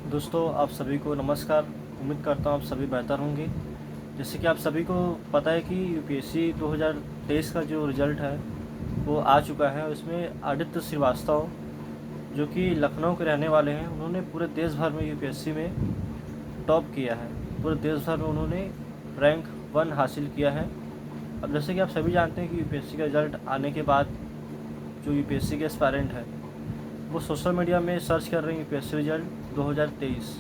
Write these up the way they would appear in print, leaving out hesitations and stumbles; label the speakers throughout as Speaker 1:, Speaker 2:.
Speaker 1: दोस्तों आप सभी को नमस्कार। उम्मीद करता हूँ आप सभी बेहतर होंगे। जैसे कि आप सभी को पता है कि यूपीएससी 2023 का जो रिज़ल्ट है वो आ चुका है। उसमें आदित्य श्रीवास्तव जो कि लखनऊ के रहने वाले हैं, उन्होंने पूरे देश भर में यूपीएससी में टॉप किया है। पूरे देश भर में उन्होंने रैंक 1 हासिल किया है। अब जैसे कि आप सभी जानते हैं कि यूपीएससी का रिज़ल्ट आने के बाद जो यूपीएससी के एस्पायरेंट है वो सोशल मीडिया में सर्च कर रहे हैं यूपीएससी रिज़ल्ट 2023।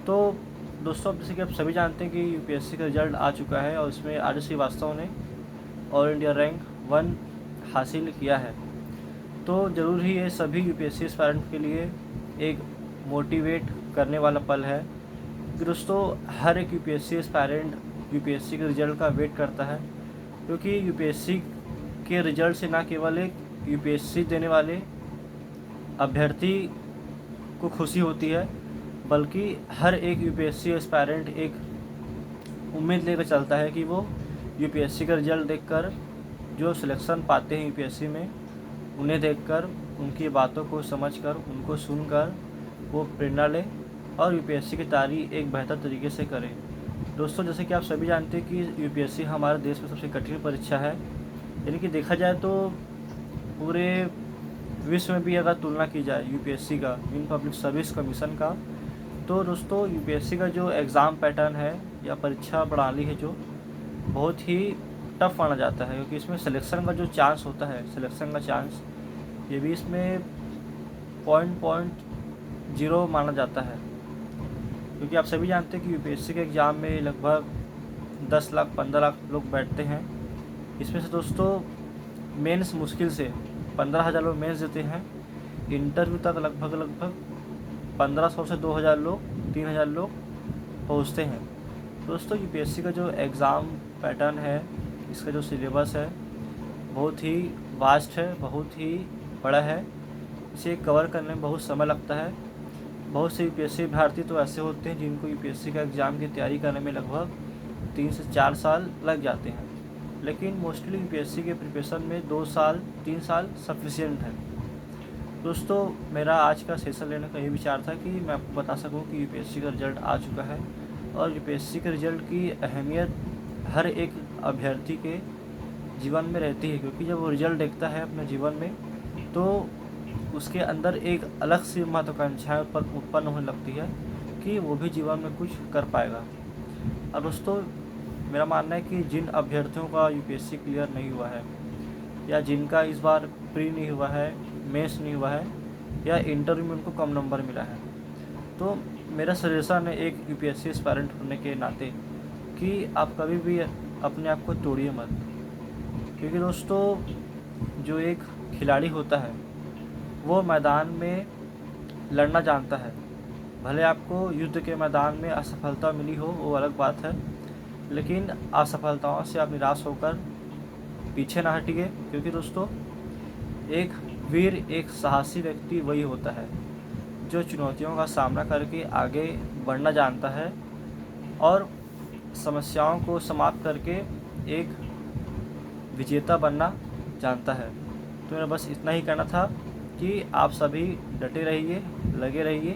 Speaker 1: तो दोस्तों, अब जैसे कि आप सभी जानते हैं कि यूपीएससी का रिज़ल्ट आ चुका है और इसमें आदित्य श्रीवास्तव ने ऑल इंडिया रैंक 1 हासिल किया है। तो ज़रूर ही ये सभी यूपीएससी एस्पायरेंट के लिए एक मोटिवेट करने वाला पल है कि दोस्तों हर एक यूपीएससी एस्पायरेंट यूपीएससी के रिज़ल्ट का वेट करता है, क्योंकि यूपीएससी के रिज़ल्ट से ना केवल एक यूपीएससी देने वाले अभ्यर्थी को खुशी होती है, बल्कि हर एक यूपीएससी एस्पायरेंट एक उम्मीद लेकर चलता है कि वो यूपीएससी का रिज़ल्ट देखकर जो सिलेक्शन पाते हैं यूपीएससी में, उन्हें देखकर, उनकी बातों को समझकर, उनको सुनकर वो प्रेरणा लें और यूपीएससी की तैयारी एक बेहतर तरीके से करें। दोस्तों, जैसे कि आप सभी जानते हैं कि यूपीएससी हमारे देश में सबसे कठिन परीक्षा है। यानी कि देखा जाए तो पूरे विश्व में भी अगर तुलना की जाए यूपीएससी का, इन पब्लिक सर्विस कमीशन का, तो दोस्तों यूपीएससी का जो एग्ज़ाम पैटर्न है या परीक्षा प्रणाली है जो बहुत ही टफ माना जाता है, क्योंकि इसमें सिलेक्शन का जो चांस होता है, सिलेक्शन का चांस ये भी इसमें पॉइंट पॉइंट जीरो माना जाता है। क्योंकि आप सभी जानते हैं कि यूपीएससी के एग्ज़ाम में लगभग 10 लाख 15 लाख लोग बैठते हैं। इसमें से दोस्तों मेंस मुश्किल से 15,000 लोग मेंस देते हैं। इंटरव्यू तक लगभग 1500 से 2000 लोग, 3000 लोग पहुंचते हैं। दोस्तों यूपीएससी का जो एग्ज़ाम पैटर्न है, इसका जो सिलेबस है बहुत ही वास्ट है, बहुत ही बड़ा है। इसे कवर करने में बहुत समय लगता है। बहुत से यूपीएससी अभ्यर्थी तो ऐसे होते हैं जिनको यूपीएससी का एग्ज़ाम की तैयारी करने में लगभग 3 से 4 साल लग जाते हैं, लेकिन मोस्टली यूपीएससी के प्रिपरेशन में 2 साल 3 साल सफिशिएंट है। दोस्तों, मेरा आज का सेशन लेने का ये विचार था कि मैं आपको बता सकूं कि यूपीएससी का रिज़ल्ट आ चुका है और यूपीएससी के रिज़ल्ट की अहमियत हर एक अभ्यर्थी के जीवन में रहती है, क्योंकि जब वो रिज़ल्ट देखता है अपने जीवन में तो उसके अंदर एक अलग सी महत्वाकांक्षाएँ उत्पन्न होने लगती है कि वो भी जीवन में कुछ कर पाएगा। अब दोस्तों, मेरा मानना है कि जिन अभ्यर्थियों का यूपीएससी क्लियर नहीं हुआ है, या जिनका इस बार प्री नहीं हुआ है, मेंस नहीं हुआ है, या इंटरव्यू में उनको कम नंबर मिला है, तो मेरा सजेशन है एक यूपीएससी एस्पायरेंट होने के नाते कि आप कभी भी अपने आप को तोड़िए मत। क्योंकि दोस्तों जो एक खिलाड़ी होता है वो मैदान में लड़ना जानता है। भले आपको युद्ध के मैदान में असफलता मिली हो, वो अलग बात है, लेकिन असफलताओं से आप निराश होकर पीछे ना हटिए। क्योंकि दोस्तों एक वीर, एक साहसी व्यक्ति वही होता है जो चुनौतियों का सामना करके आगे बढ़ना जानता है और समस्याओं को समाप्त करके एक विजेता बनना जानता है। तो मेरा बस इतना ही कहना था कि आप सभी डटे रहिए, लगे रहिए।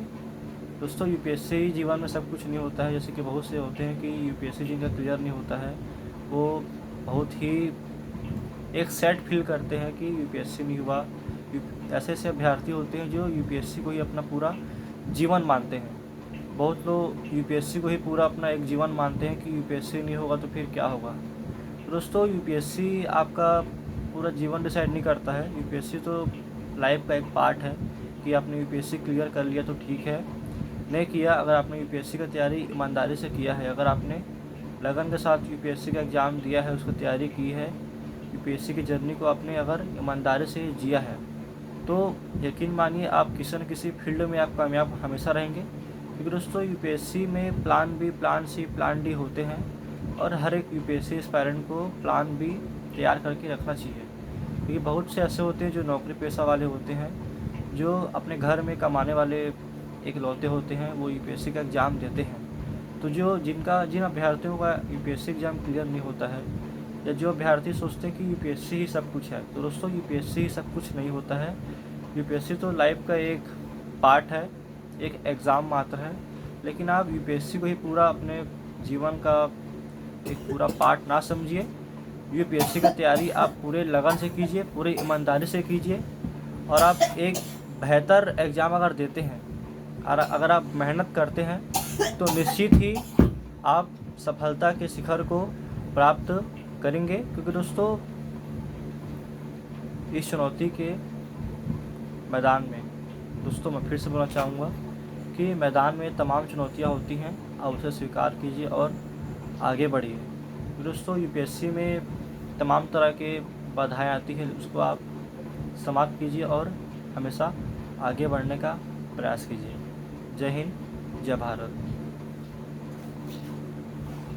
Speaker 1: दोस्तों, यूपीएससी जीवन में सब कुछ नहीं होता है। जैसे कि बहुत से होते हैं कि यूपीएससी जिनका क्लियर नहीं होता है वो बहुत ही एक सैड फील करते हैं कि यूपीएससी नहीं हुआ। ऐसे ऐसे अभ्यर्थी होते हैं जो यूपीएससी को ही अपना पूरा जीवन मानते हैं। बहुत लोग यूपीएससी को ही पूरा अपना एक जीवन मानते हैं कि यूपीएससी नहीं होगा तो फिर क्या होगा। तो दोस्तों, यूपीएससी आपका पूरा जीवन डिसाइड नहीं करता है। यूपीएससी तो लाइफ का एक पार्ट है कि आपने यूपीएससी क्लियर कर लिया तो ठीक है, नहीं किया, अगर आपने यूपीएससी का तैयारी ईमानदारी से किया है, अगर आपने लगन के साथ यूपीएससी का एग्ज़ाम दिया है, उसको तैयारी की है, यूपीएससी की जर्नी को आपने अगर ईमानदारी से जिया है, तो यकीन मानिए आप किसी न किसी फील्ड में आप कामयाब हमेशा रहेंगे। क्योंकि दोस्तों यूपीएससी में plan B, plan C, plan D होते हैं और हर एक यूपीएससी एस्पायरेंट को प्लान बी तैयार करके रखना चाहिए। क्योंकि बहुत से ऐसे होते हैं जो नौकरी पेशा वाले होते हैं, जो अपने घर में कमाने वाले इकलौते होते हैं, वो यूपीएससी का एग्ज़ाम देते हैं। तो जिन अभ्यर्थियों का यूपीएससी एग्ज़ाम क्लियर नहीं होता है, या जो अभ्यर्थी सोचते हैं कि यूपीएससी ही सब कुछ है, तो दोस्तों यूपीएससी ही सब कुछ नहीं होता है। यूपीएससी तो लाइफ का एक पार्ट है, एक एग्ज़ाम मात्र है, लेकिन आप यूपीएससी को ही पूरा अपने जीवन का एक पूरा पार्ट ना समझिए। यूपीएससी का तैयारी आप पूरे लगन से कीजिए, पूरे ईमानदारी से कीजिए, और आप एक बेहतर एग्ज़ाम अगर देते हैं और अगर आप मेहनत करते हैं तो निश्चित ही आप सफलता के शिखर को प्राप्त करेंगे। क्योंकि दोस्तों, इस चुनौती के मैदान में, दोस्तों मैं फिर से बोलना चाहूँगा कि मैदान में तमाम चुनौतियाँ होती हैं, आप उसे स्वीकार कीजिए और आगे बढ़िए। दोस्तों, यूपीएससी में तमाम तरह के बाधाएं आती हैं, उसको आप समाप्त कीजिए और हमेशा आगे बढ़ने का प्रयास कीजिए। जय हिंद, जय भारत।